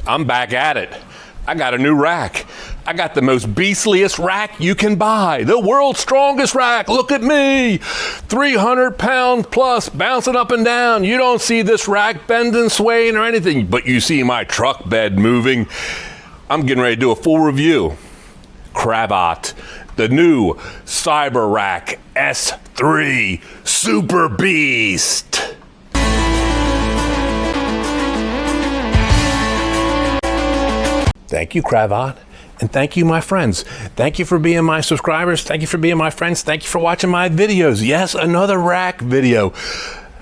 I'm back at it. I got a new rack. I got the most beastliest rack you can buy. The world's strongest rack. Look at me. 300 pounds plus, bouncing up and down. You don't see this rack bending, swaying, or anything, but you see my truck bed moving. I'm getting ready to do a full review. Cravot, the new CyberRack S3 Super Beast. Thank you, Cravot, and thank you, my friends. Thank you for being my subscribers. Thank you for being my friends. Thank you for watching my videos. Yes, another rack video.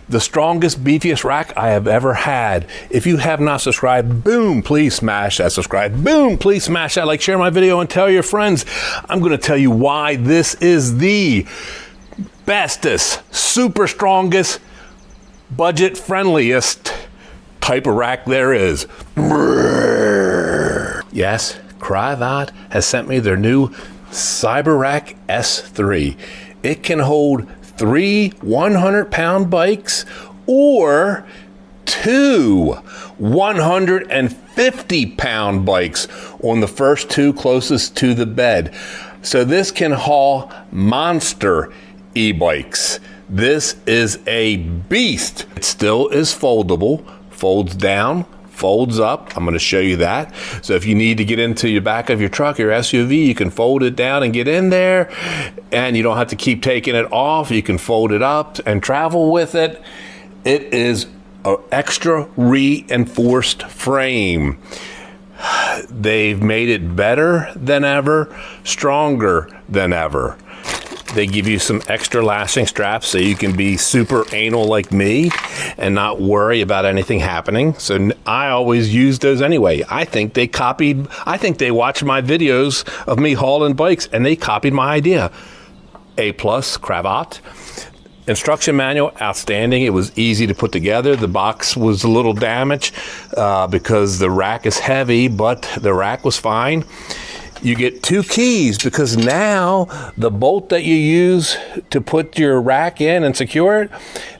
The strongest, beefiest rack I have ever had. If you have not subscribed, boom, please smash that subscribe. Boom, please smash that like, share my video, and tell your friends. I'm going to tell you why this is the bestest, super strongest, budget friendliest type of rack there is. Yes, Cravot has sent me their new CyberRack S3. It can hold 3 100-pound bikes or 2 150-pound bikes on the first 2 closest to the bed. So this can haul monster e-bikes. This is a beast. It still is foldable, folds down, folds up. I'm going to show you that. So if you need to get into your back of your truck, your SUV, you can fold it down and get in there, and you don't have to keep taking it off. You can fold it up and travel with it. It is an extra reinforced frame. They've made it better than ever, stronger than ever. They give you some extra latching straps so you can be super anal like me and not worry about anything happening. So I always use those anyway. I think they watched my videos of me hauling bikes and they copied my idea. A+ Cravot. Instruction manual, outstanding. It was easy to put together. The box was a little damaged because the rack is heavy, but the rack was fine. You get 2 keys because now the bolt that you use to put your rack in and secure it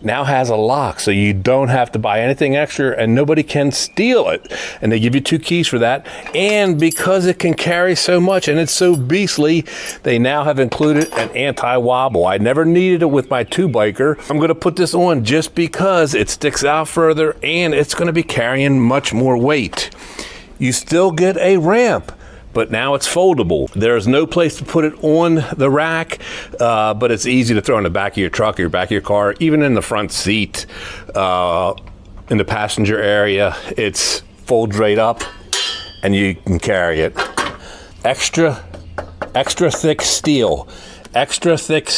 now has a lock, so you don't have to buy anything extra and nobody can steal it. And they give you 2 keys for that. And because it can carry so much and it's so beastly, they now have included an anti-wobble. I never needed it with my 2-biker. I'm going to put this on just because it sticks out further and it's going to be carrying much more weight. You still get a ramp, but now it's foldable. There's no place to put it on the rack, but it's easy to throw in the back of your truck or your back of your car, even in the front seat, in the passenger area. It's folds right up and you can carry it. Extra thick steel, extra thick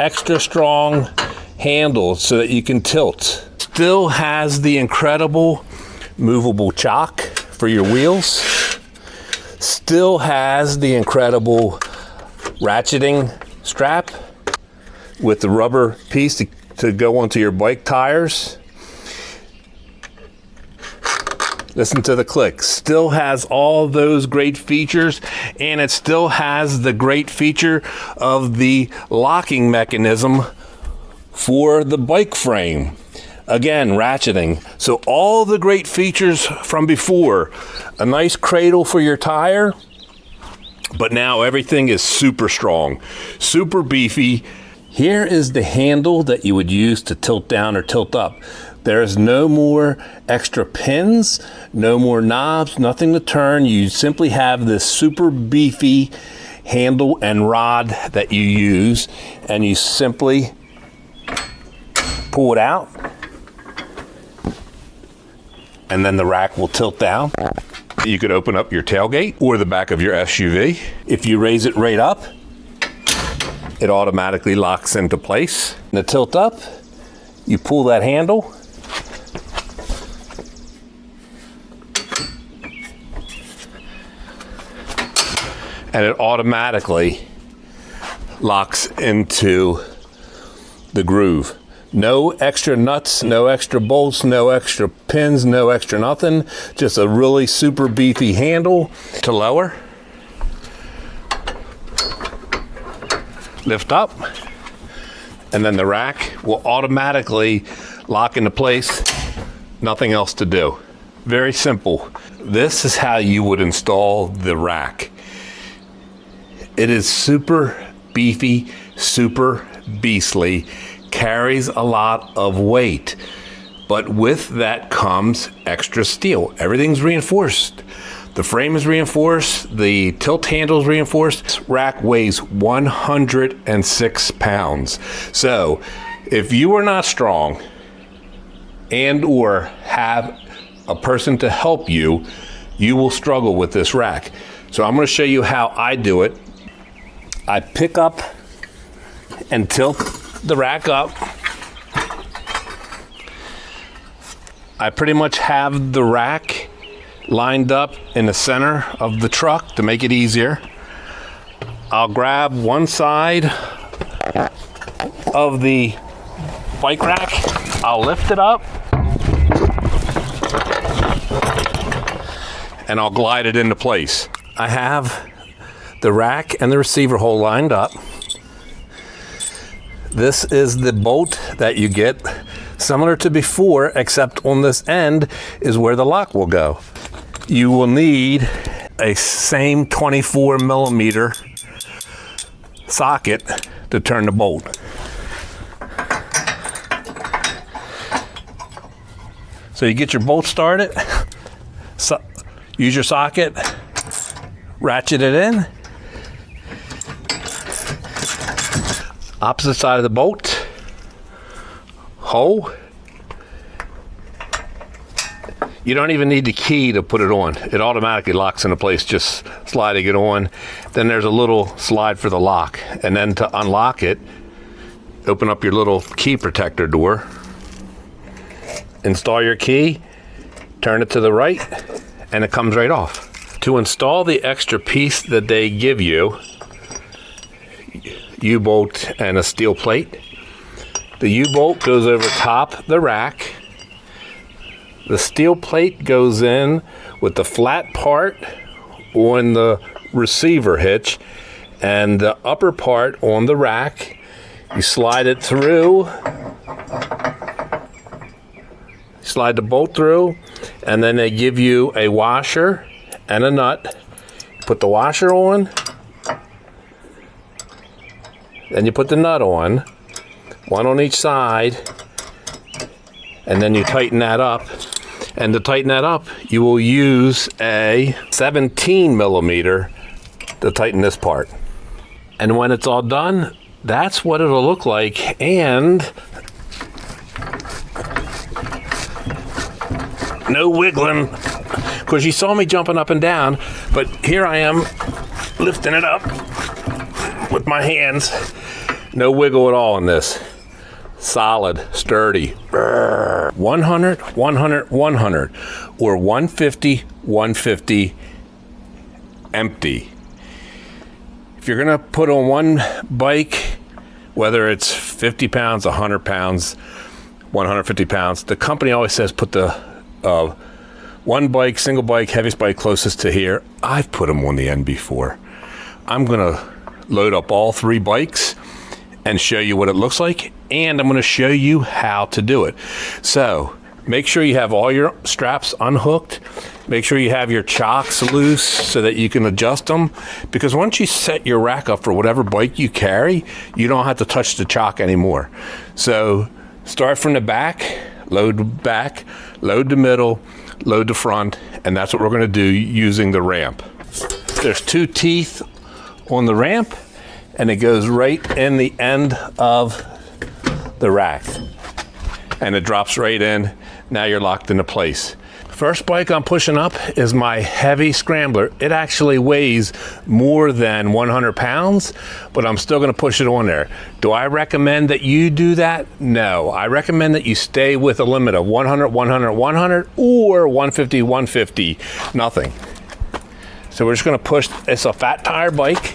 extra strong handle so that you can tilt. Still has the incredible movable chock for your wheels. Still has the incredible ratcheting strap with the rubber piece to go onto your bike tires. Listen to the click. Still has all those great features, and it still has the great feature of the locking mechanism for the bike frame. Again, ratcheting. So all the great features from before. A nice cradle for your tire, but now everything is super strong, super beefy. Here is the handle that you would use to tilt down or tilt up. There's no more extra pins, no more knobs, nothing to turn. You simply have this super beefy handle and rod that you use, and you simply pull it out, and then the rack will tilt down. You could open up your tailgate or the back of your SUV. If you raise it right up, it automatically locks into place. And the tilt up, you pull that handle, and it automatically locks into the groove. No extra nuts, no extra bolts, no extra pins, no extra nothing. Just a really super beefy handle to lower. Lift up, and then the rack will automatically lock into place. Nothing else to do. Very simple. This is how you would install the rack. It is super beefy, super beastly, carries a lot of weight. But with that comes extra steel. Everything's reinforced. The frame is reinforced, the tilt handle is reinforced. This rack weighs 106 pounds. So if you are not strong and or have a person to help you, you will struggle with this rack. So I'm going to show you how I do it. I pick up and tilt the rack up. I pretty much have the rack lined up in the center of the truck to make it easier. I'll grab one side of the bike rack, I'll lift it up, and I'll glide it into place. I have the rack and the receiver hole lined up. This is the bolt that you get, similar to before, except on this end is where the lock will go. You will need a same 24 millimeter socket to turn the bolt. So you get your bolt started, use your socket, ratchet it in. Opposite side of the bolt, hole. You don't even need the key to put it on. It automatically locks into place, just sliding it on. Then there's a little slide for the lock. And then to unlock it, open up your little key protector door. Install your key, turn it to the right, and it comes right off. To install the extra piece that they give you, U-bolt and a steel plate. The U-bolt goes over top the rack. The steel plate goes in with the flat part on the receiver hitch and the upper part on the rack. You slide it through, slide the bolt through, and then they give you a washer and a nut. Put the washer on, then you put the nut on, one on each side, and then you tighten that up. And to tighten that up, you will use a 17 millimeter to tighten this part. And when it's all done, that's what it'll look like. And no wiggling, because you saw me jumping up and down, but here I am lifting it up with my hands. No wiggle at all in this. Solid, sturdy. 100, 100, 100, or 150, 150, empty. If you're gonna put on one bike, whether it's 50 pounds, 100 pounds, 150 pounds, the company always says put the one bike, single bike, heaviest bike closest to here. I've put them on the end before. I'm gonna load up all three bikes and show you what it looks like, and I'm gonna show you how to do it. So make sure you have all your straps unhooked. Make sure you have your chocks loose so that you can adjust them, because once you set your rack up for whatever bike you carry, you don't have to touch the chock anymore. So start from the back, load the middle, load the front, and that's what we're gonna do using the ramp. There's two teeth on the ramp, and it goes right in the end of the rack. And it drops right in. Now you're locked into place. First bike I'm pushing up is my heavy scrambler. It actually weighs more than 100 pounds, but I'm still gonna push it on there. Do I recommend that you do that? No, I recommend that you stay with a limit of 100, 100, 100, or 150, 150, nothing. So we're just gonna push, it's a fat tire bike.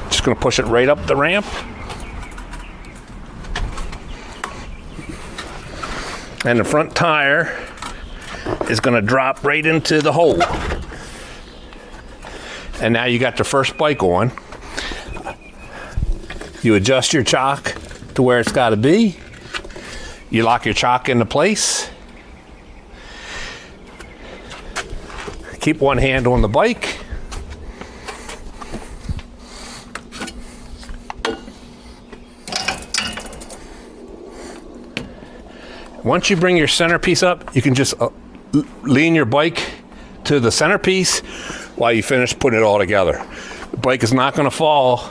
Just gonna push it right up the ramp. And the front tire is gonna drop right into the hole. And now you got the first bike on. You adjust your chock to where it's gotta be. You lock your chock into place. keep one hand on the bike. Once you bring your centerpiece up, you can just lean your bike to the centerpiece while you finish putting it all together. The bike is not going to fall.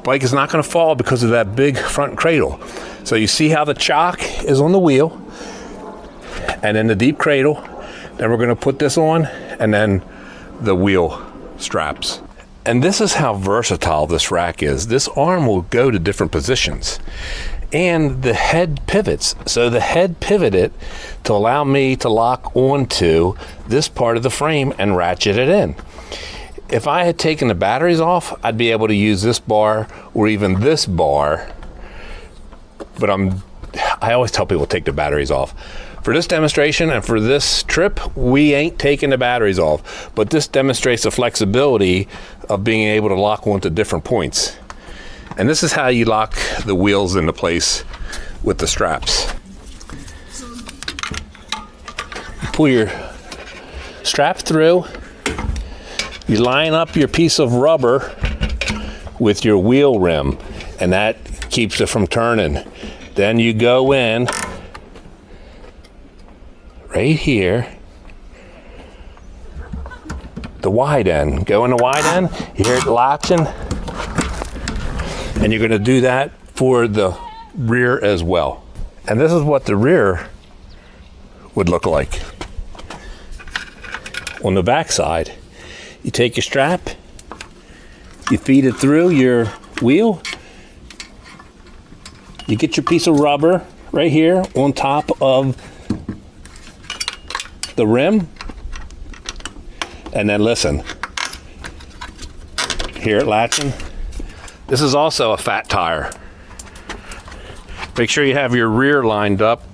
Bike is not going to fall because of that big front cradle. So you see how the chock is on the wheel and then the deep cradle. Then we're going to put this on and then the wheel straps. And this is how versatile this rack is. This arm will go to different positions. And the head pivots. So the head pivoted to allow me to lock onto this part of the frame and ratchet it in. If I had taken the batteries off, I'd be able to use this bar or even this bar. But I always tell people to take the batteries off. For this demonstration and for this trip, we ain't taking the batteries off. But this demonstrates the flexibility of being able to lock onto different points. And this is how you lock the wheels into place with the straps. You pull your strap through, you line up your piece of rubber with your wheel rim, and that keeps it from turning. Then you go in right here, the wide end. Go in the wide end, you hear it latching. And you're going to do that for the rear as well. And this is what the rear would look like. On the back side, you take your strap, you feed it through your wheel, you get your piece of rubber right here on top of the rim, and then listen, hear it latching. This is also a fat tire. Make sure you have your rear lined up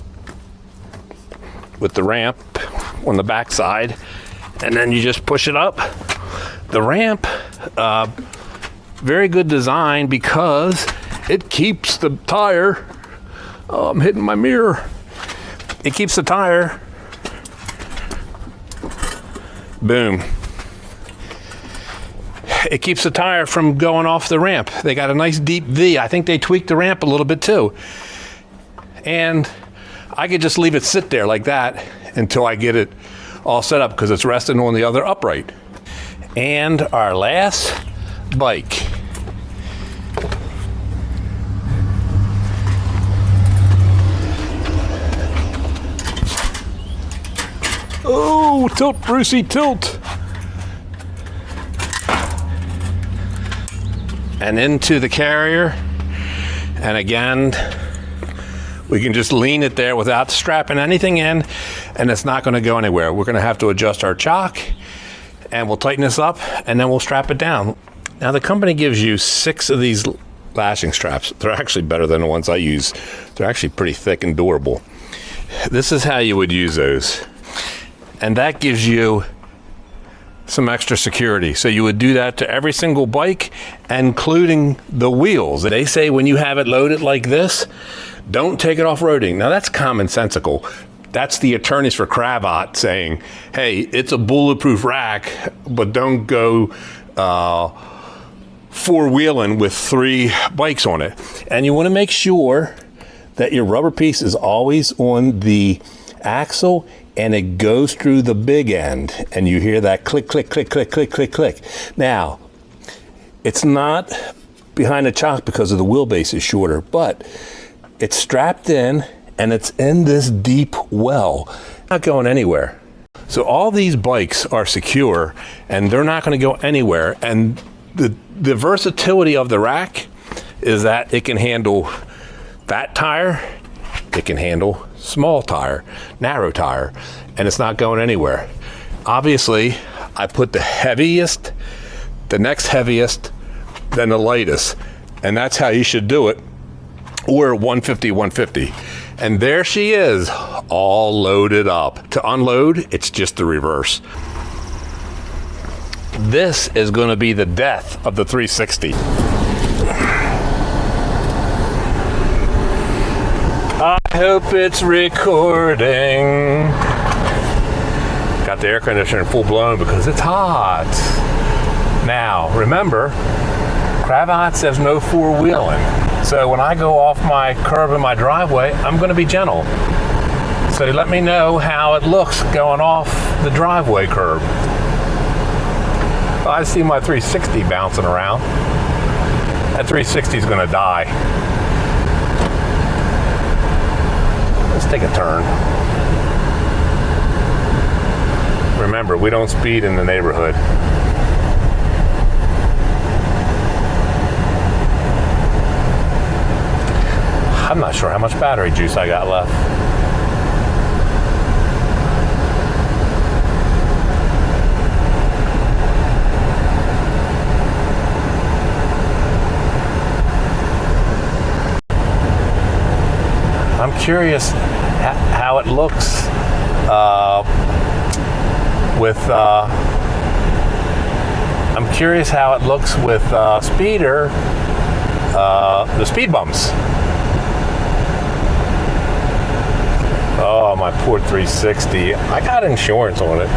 with the ramp on the back side, and then you just push it up. The ramp, very good design because it keeps the tire, oh, I'm hitting my mirror. It keeps the tire, boom. It keeps the tire from going off the ramp. They got a nice deep V. I think they tweaked the ramp a little bit too. And I could just leave it sit there like that until I get it all set up because it's resting on the other upright. And our last bike. Oh, tilt, Brucey, tilt. And into the carrier, and again we can just lean it there without strapping anything in, and it's not going to go anywhere. We're going to have to adjust our chock, and we'll tighten this up, and then we'll strap it down. Now the company gives you 6 of these lashing straps. They're actually better than the ones I use. They're actually pretty thick and durable. This is how you would use those, and that gives you some extra security. So you would do that to every single bike, including the wheels. They say when you have it loaded like this, don't take it off-roading. Now that's commonsensical. That's the attorneys for Cravot saying, hey, it's a bulletproof rack, but don't go four-wheeling with 3 bikes on it. And you want to make sure that your rubber piece is always on the axle and it goes through the big end, and you hear that click, click, click, click, click, click, click. Now, it's not behind the chock because of the wheelbase is shorter, but it's strapped in and it's in this deep well, not going anywhere. So all these bikes are secure and they're not going to go anywhere. And the versatility of the rack is that it can handle fat tire, it can handle small tire, narrow tire, and it's not going anywhere. Obviously, I put the heaviest, the next heaviest, then the lightest, and that's how you should do it. Or 150, 150. And there she is, all loaded up. To unload, it's just the reverse. This is going to be the death of the 360. I hope it's recording. Got the air conditioner full blown because it's hot. Now, remember, Cravot says no four-wheeling. So when I go off my curb in my driveway, I'm going to be gentle. So let me know how it looks going off the driveway curb. I see my 360 bouncing around. That 360 is going to die. Let's take a turn. Remember, we don't speed in the neighborhood. I'm not sure how much battery juice I got left. I'm curious how it looks I'm curious how it looks with speeder, the speed bumps. Oh, my poor 360. I got insurance on it.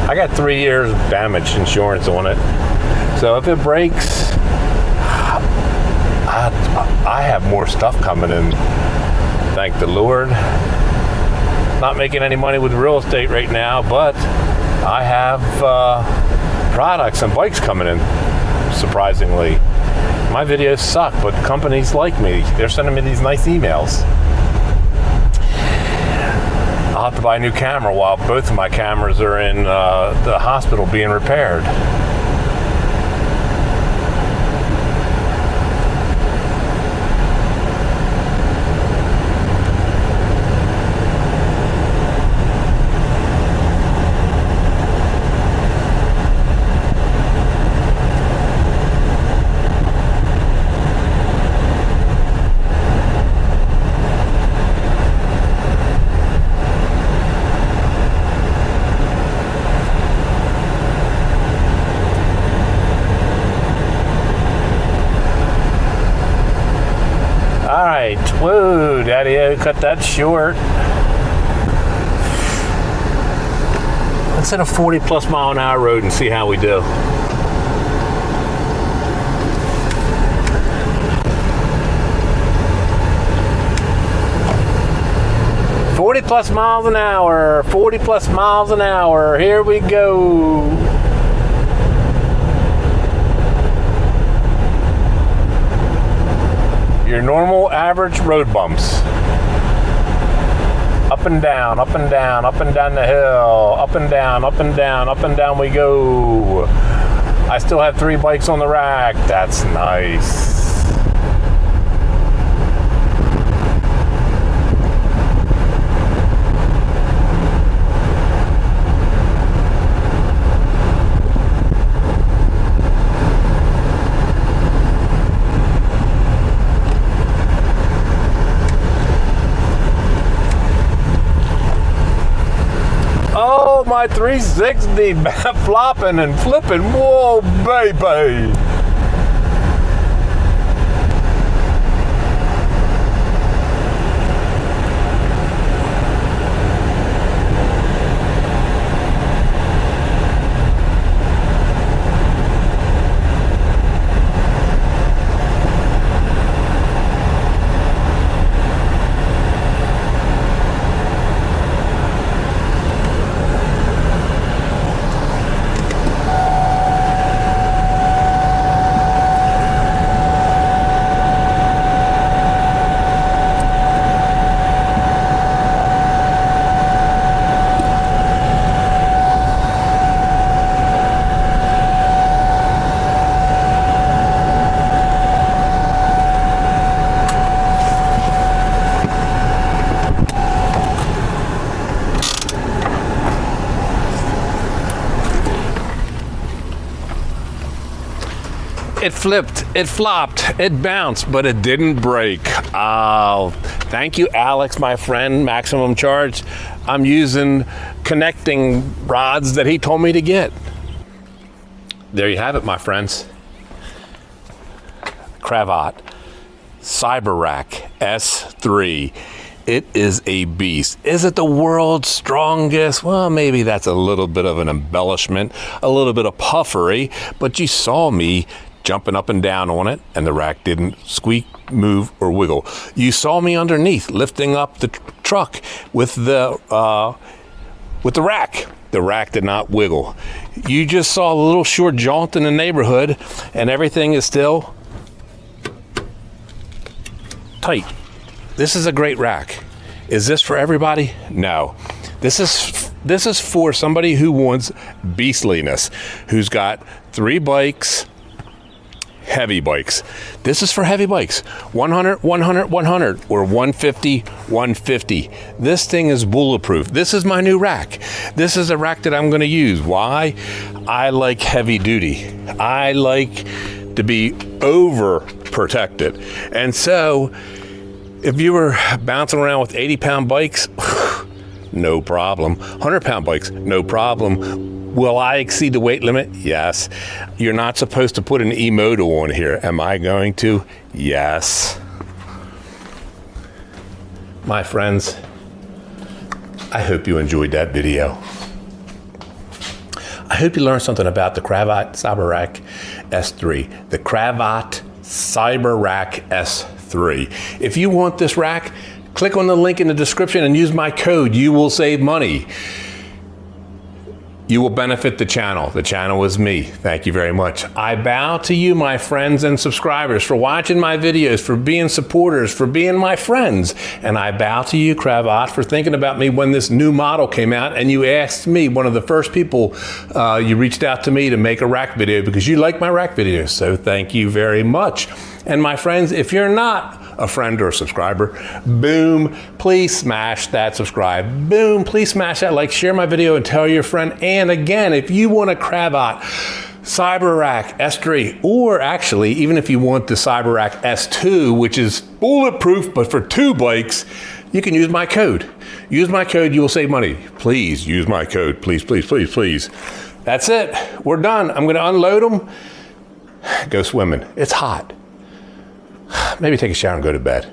I got 3 years damage insurance on it. So if it breaks, I have more stuff coming in. Thank the Lord. Not making any money with real estate right now, but I have products and bikes coming in, surprisingly. My videos suck, but companies like me. They're sending me these nice emails. I'll have to buy a new camera while both of my cameras are in the hospital being repaired. Whoa, Daddy-o, cut that short. Let's hit a 40+ mile an hour road and see how we do. +40 miles an hour, 40+ miles an hour. Here we go. Your normal average road bumps. Up and down, up and down, up and down the hill, up and down, up and down, up and down we go. I still have 3 bikes on the rack. That's nice. My 360 flopping and flipping. Whoa, baby. It flipped, it flopped, it bounced, but it didn't break. Oh, thank you, Alex, my friend, Maximum Charge. I'm using connecting rods that he told me to get. There you have it, my friends. Cravot CyberRack S3. It is a beast. Is it the world's strongest? Well, maybe that's a little bit of an embellishment, a little bit of puffery, but you saw me jumping up and down on it, and the rack didn't squeak, move, or wiggle. You saw me underneath lifting up the truck with the rack. The rack did not wiggle. You just saw a little short jaunt in the neighborhood, and everything is still tight. This is a great rack. Is this for everybody? No. This is for somebody who wants beastliness, who's got 3 bikes, heavy bikes. This is for heavy bikes. 100, 100, 100, or 150, 150. This thing is bulletproof. This is my new rack. This is a rack that I'm going to use. Why? I like heavy duty. I like to be overprotected. And so, if you were bouncing around with 80-pound bikes, no problem. 100-pound bikes, no problem. Will I exceed the weight limit? Yes. You're not supposed to put an e-moto on here. Am I going to? Yes. My friends, I hope you enjoyed that video. I hope you learned something about the Cravot CyberRack S3, the Cravot CyberRack S3. If you want this rack, click on the link in the description and use my code. You will save money. You will benefit the channel. The channel is me. Thank you very much. I bow to you, my friends and subscribers, for watching my videos, for being supporters, for being my friends. And I bow to you, Cravot, for thinking about me when this new model came out and you asked me, one of the first people, you reached out to me to make a rack video because you like my rack videos. So thank you very much. And my friends, if you're not a friend or a subscriber, boom, please smash that subscribe. Boom, please smash that like, share my video and tell your friend. And again, if you want a Cravot CyberRack S3, or actually, even if you want the CyberRack S2, which is bulletproof, but for 2 bikes, you can use my code. Use my code, you will save money. Please use my code, please, please, please, please. That's it, we're done. I'm gonna unload them, go swimming. It's hot. Maybe take a shower and go to bed.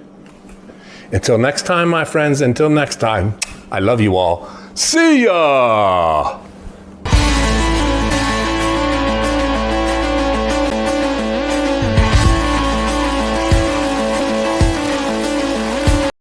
Until next time, my friends, until next time, I love you all. See ya!